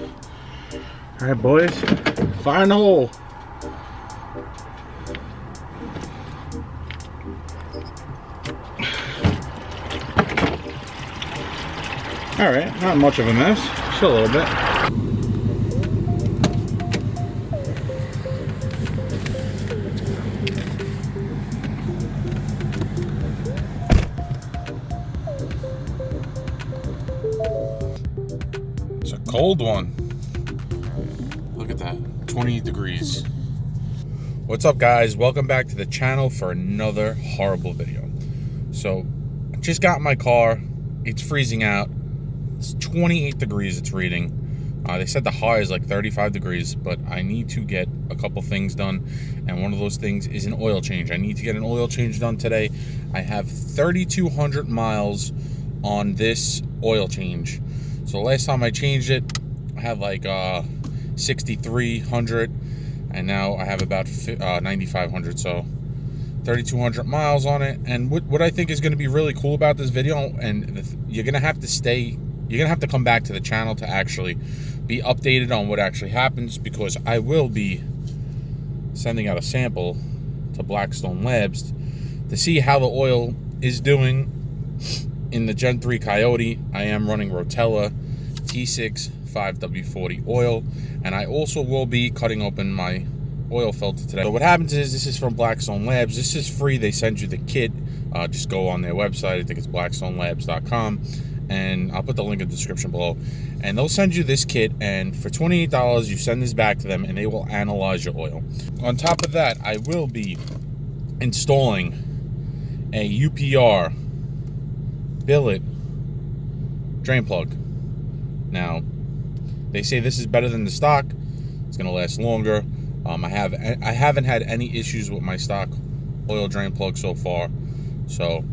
All right, boys, fire in the hole. All right, not much of a mess, just a little bit. It's a cold one. Look at that, 28 degrees. What's up, guys? Welcome back to the channel for another horrible video. So, I just got in my car. It's freezing out. It's 28 degrees it's reading. They said the high is like 35 degrees, but I need to get a couple things done, and one of those things is an oil change. I need to get an oil change done today. I have 3,200 miles on this oil change. So last time I changed it, I had like 6,300, and now I have about 9,500. So 3,200 miles on it. And what I think is going to be really cool about this video, and you're going to have to stay. You're going to have to come back to the channel to actually be updated on what actually happens, because I will be sending out a sample to Blackstone Labs to see how the oil is doing in the Gen 3 Coyote. I am running Rotella T6 5W40 oil, and I also will be cutting open my oil filter today. So what happens is, this is from Blackstone Labs. This is free. They send you the kit. Just go on their website. I think it's blackstonelabs.com. And I'll put the link in the description below. And they'll send you this kit, and for $28, you send this back to them, and they will analyze your oil. On top of that, I will be installing a UPR billet drain plug. Now, they say this is better than the stock. It's gonna last longer. I haven't had any issues with my stock oil drain plug so far. So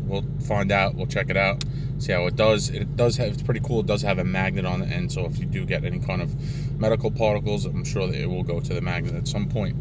we'll find out. We'll check it out. See how it does. It's pretty cool. It does have a magnet on the end, so if you do get any kind of medical particles, I'm sure that it will go to the magnet at some point.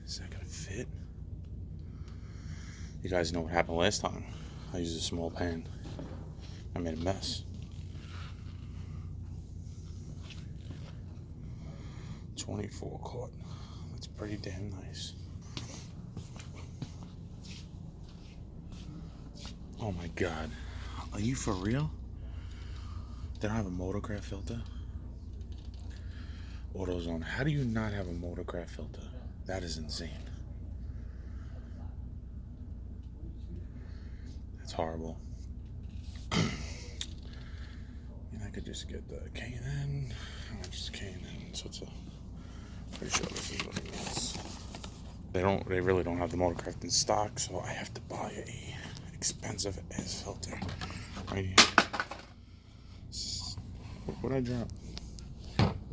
Is that gonna fit? You guys know what happened last time. I used a small pan. I made a mess. 24 quart. That's pretty damn nice. Oh my God. Are you for real? They don't have a motocraft filter? AutoZone. How do you not have a motocraft filter? That is insane. That's horrible. I mean, I could just get the K&N. Just K&N. So it's pretty sure this is what it is. They really don't have the motocraft in stock, so I have to buy a expensive ass filter. Right here. What did I drop?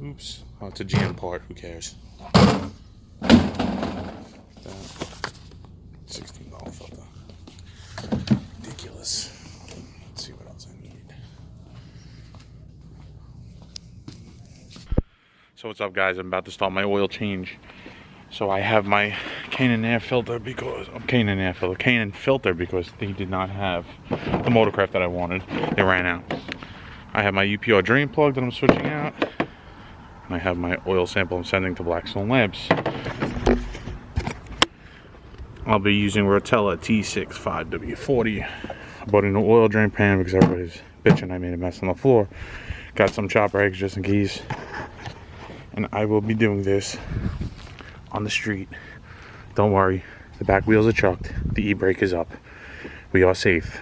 Oops. Oh, it's a GM part. Who cares? That $16 filter. Ridiculous. Let's see what else I need. So what's up, guys? I'm about to start my oil change. So I have my K&N filter because they did not have the motorcraft that I wanted. They ran out. I have my UPR drain plug that I'm switching out. I have my oil sample I'm sending to Blackstone Labs. I'll be using Rotella T6 5W40. I bought a new oil drain pan because everybody's bitching I made a mess on the floor. Got some chopper eggs just in case. And I will be doing this on the street. Don't worry, the back wheels are chucked. The e-brake is up. We are safe.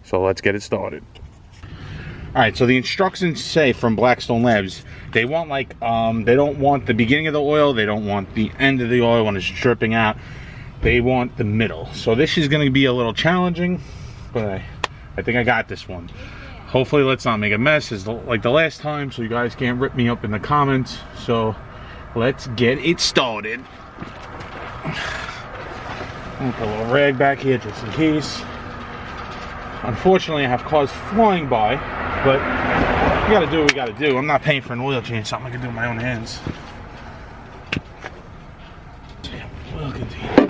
So let's get it started. Alright, so the instructions say from Blackstone Labs, they want like, they don't want the beginning of the oil, they don't want the end of the oil when it's dripping out, they want the middle. So this is going to be a little challenging, but I think I got this one. Hopefully let's not make a mess like the last time, so you guys can't rip me up in the comments. So let's get it started. I'm gonna put a little rag back here just in case. Unfortunately, I have cars flying by, but we gotta do what we gotta do. I'm not paying for an oil change, something I can do with my own hands. Damn, oil container.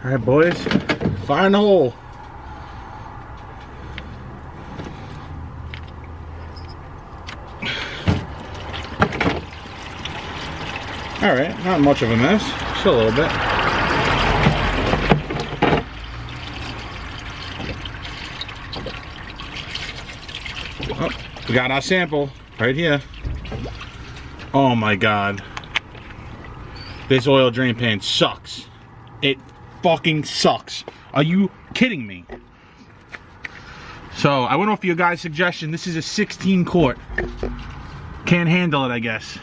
All right, boys, fire in the hole. All right, not much of a mess, just a little bit. Oh, we got our sample right here. Oh my God, this oil drain pan sucks. It fucking sucks. Are you kidding me? So I went off your guys' suggestion. This is a 16 quart. Can't handle it, I guess.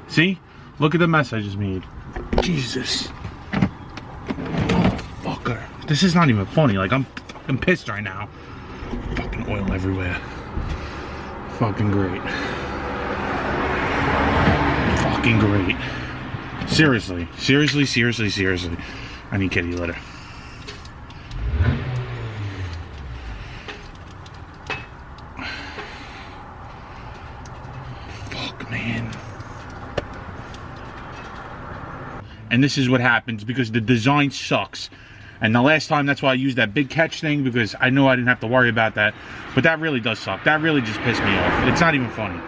See? Look at the mess I just made. Jesus. Motherfucker. This is not even funny. Like, I'm pissed right now. Fucking oil everywhere. Fucking great. Fucking great. Seriously. Seriously, seriously, seriously. I need kitty litter. Fuck, man. And this is what happens because the design sucks. And the last time, that's why I used that big catch thing, because I knew I didn't have to worry about that. But that really does suck. That really just pissed me off. It's not even funny.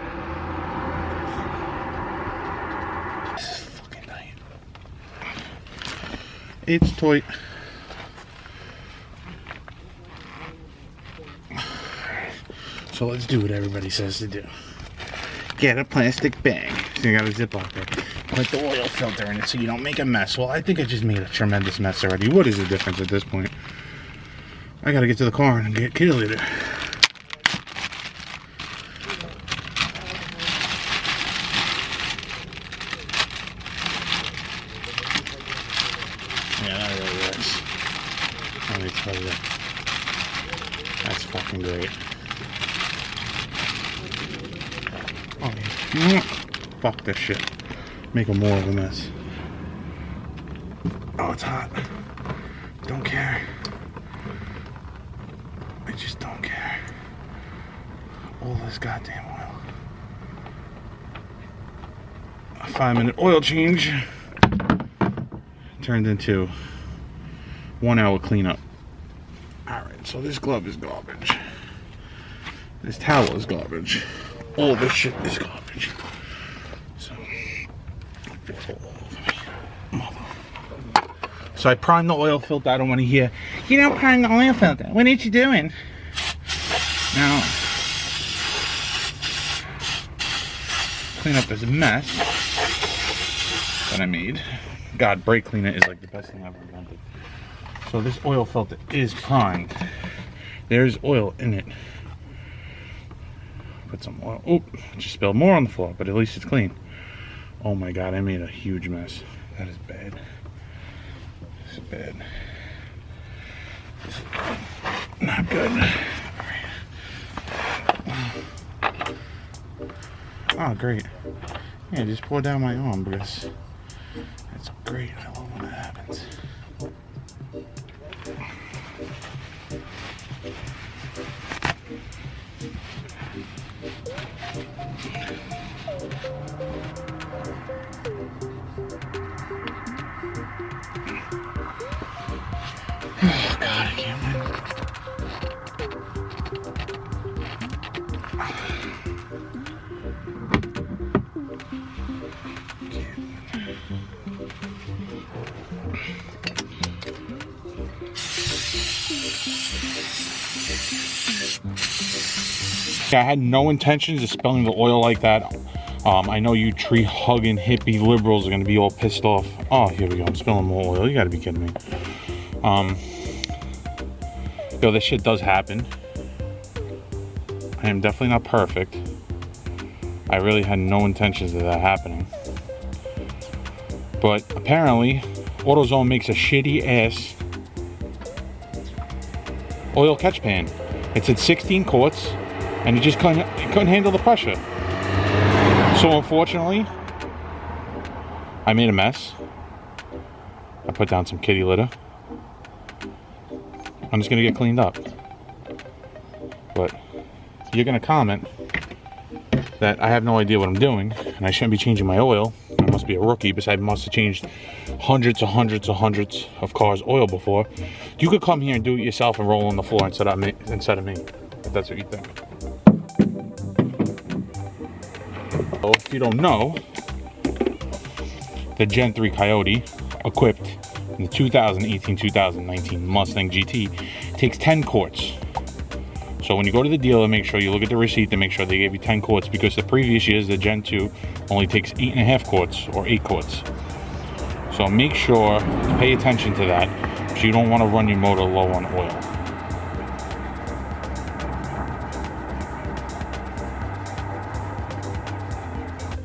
This is fucking tight. It's tight. So let's do what everybody says to do. Get a plastic bag. So you got a Ziploc bag. Put the oil filter in it so you don't make a mess. Well, I think I just made a tremendous mess already. What is the difference at this point? I gotta get to the car and get kitty litter. Yeah, that really works. Let me tell you. That's fucking great. Oh, you know what? Fuck this shit. Make a more of a mess. Oh, it's hot. Don't care. I just don't care. All this goddamn oil. A 5-minute oil change turned into 1 hour cleanup. Alright, so this glove is garbage. This towel is garbage. All this shit is garbage. So, I primed the oil filter. I don't want to hear, you don't prime the oil filter. What are you doing? Now, clean up this mess that I made. God, brake cleaner is like the best thing I've ever invented. So this oil filter is primed. There's oil in it. Put some oil. Oh, just spilled more on the floor, but at least it's clean. Oh my God, I made a huge mess. That is bad. This is bad. This is not good. All right. Oh, great. Yeah, just pour down my arm because that's great. I love when that happens. Oh God, I can't win. I had no intentions of spilling the oil like that. I know you tree-hugging hippie liberals are going to be all pissed off. Oh, here we go. I'm spilling more oil. You got to be kidding me. Yo, this shit does happen. I am definitely not perfect. I really had no intentions of that happening. But apparently, AutoZone makes a shitty ass oil catch pan. It's at 16 quarts, and it just couldn't handle the pressure. So unfortunately, I made a mess. I put down some kitty litter. I'm just gonna get cleaned up. But you're gonna comment that I have no idea what I'm doing, and I shouldn't be changing my oil. I must be a rookie, because I must have changed hundreds of cars' oil before. You could come here and do it yourself and roll on the floor instead of me, if that's what you think. So if you don't know, the Gen 3 Coyote, equipped in the 2018-2019 Mustang GT, takes 10 quarts. So when you go to the dealer, make sure you look at the receipt to make sure they gave you 10 quarts, because the previous years, the Gen 2 only takes 8.5 quarts or 8 quarts. So make sure to pay attention to that, because you don't want to run your motor low on oil.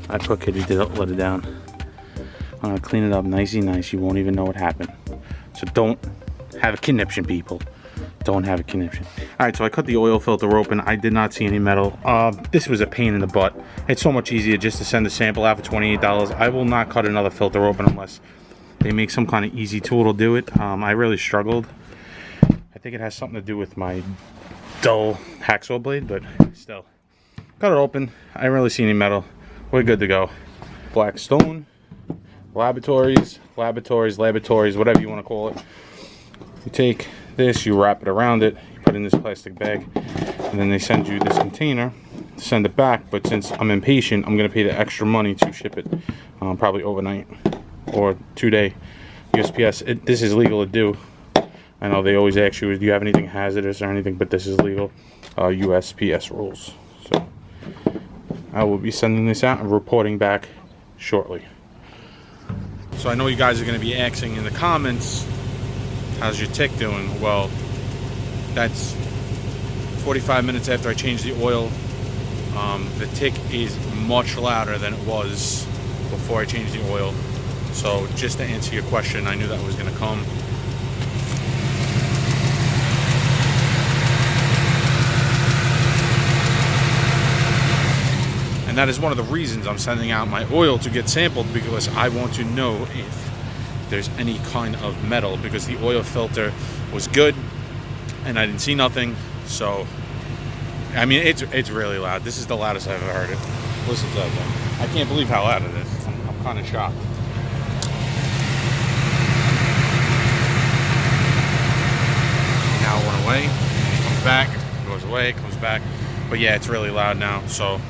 I put kitty litter down. I'm gonna clean it up nicey nice. You won't even know what happened. So don't have a conniption, people. Don't have a conniption. All right, so I cut the oil filter open. I did not see any metal. This was a pain in the butt. It's so much easier just to send a sample out for $28. I will not cut another filter open unless they make some kind of easy tool to do it. I really struggled. I think it has something to do with my dull hacksaw blade, but still. Cut it open. I didn't really see any metal. We're good to go. Black stone, laboratories, whatever you want to call it. You take this, you wrap it around it, you put it in this plastic bag, and then they send you this container to send it back. But since I'm impatient, I'm going to pay the extra money to ship it, probably overnight or 2-day USPS. This is legal to do. I know they always ask you, do you have anything hazardous or anything, but this is legal. USPS rules. So I will be sending this out and reporting back shortly. So I know you guys are going to be asking in the comments, how's your tick doing? Well, that's 45 minutes after I changed the oil. The tick is much louder than it was before I changed the oil. So just to answer your question, I knew that was going to come. And that is one of the reasons I'm sending out my oil to get sampled, because I want to know if there's any kind of metal, because the oil filter was good and I didn't see nothing. So I mean, it's really loud. This is the loudest I've ever heard it. Listen to that thing. I can't believe how loud it is. I'm kind of shocked. Now it went away, comes back, goes away, comes back. But yeah, it's really loud now. So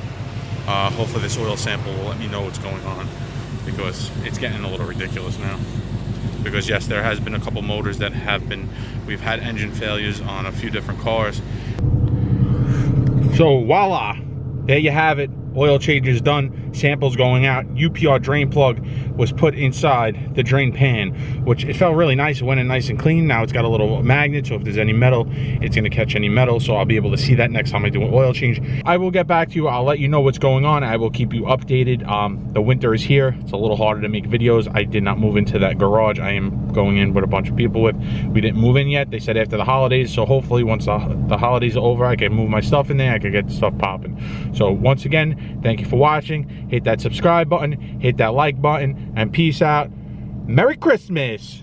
hopefully this oil sample will let me know what's going on, because it's getting a little ridiculous now. Because yes, there has been a couple motors that we've had engine failures on a few different cars. So voila, there you have it. Oil change is done, samples going out. UPR drain plug was put inside the drain pan, which it felt really nice. It went in nice and clean. Now it's got a little magnet, so if there's any metal, it's gonna catch any metal, so I'll be able to see that next time I do an oil change. I will get back to you. I'll let you know what's going on. I will keep you updated. The winter is here. It's a little harder to make videos. I did not move into that garage I am going in with a bunch of people with. We didn't move in yet. They said after the holidays, so hopefully once the holidays are over, I can move my stuff in there. I can get the stuff popping. So once again, thank you for watching. Hit that subscribe button, hit that like button, and peace out. Merry Christmas.